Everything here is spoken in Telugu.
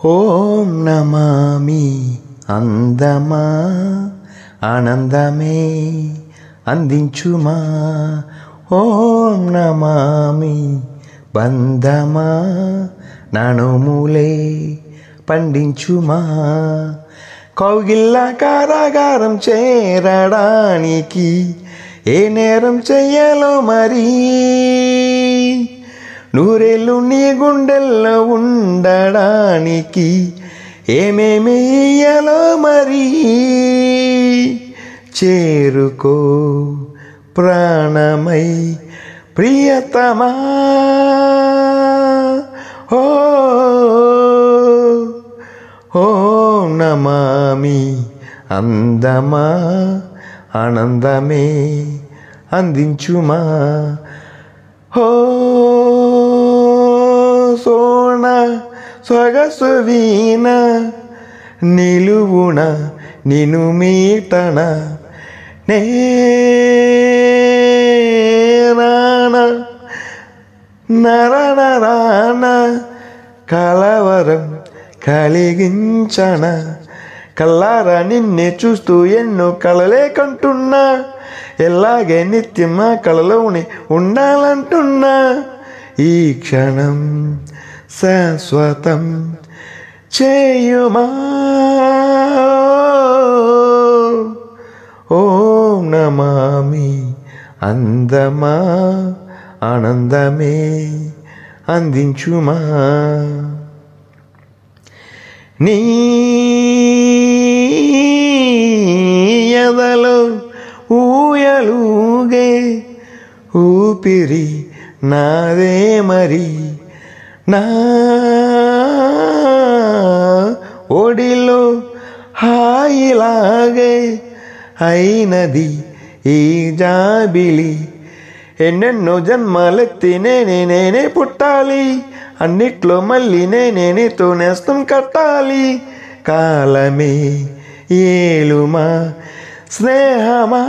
ఓం నమామి అందమా ఆనందమే అందించుమా. ఓం నమామి బంధమా ననుములే పండించుమా. కౌగిల్ల కారాగారం చేరడానికి ఏ నేరం చెయ్యాలో మరి, నూరేళ్ళు నీ గుండెల్లో ఉండడానికి ఏమేమి ఇయ్యాలో మరి. చేరుకో ప్రాణమై ప్రియతమా. ఓ ఓం నమామి అందమా ఆనందమే అందించుమా. ఓ సోణ సొగసు వీణ నిలువున నిను మీటన నేరాన నరనరాన కలవరం కలిగించన. కల్లారా నిన్నే చూస్తూ ఎన్నో కలలే కంటున్నా, ఎలాగే నిత్యం ఆ కలలోనే ఉండాలంటున్నా. ఈ క్షణం శాశ్వతం చేయుమా. ఓం నమామి అందమా ఆనందమే అందించుమా. నీ ఎదలో ఊయలుగే ఊపిరి నాదే మరి, నా ఒడిలో హాయిలాగే అయినది ఈ జాబిలి. ఎన్నెన్నో జన్మలెత్తి నేనే పుట్టాలి, అన్నిట్లో మళ్ళీ నేనేతో నేస్తం కట్టాలి. కాలమే ఏలుమా స్నేహమా.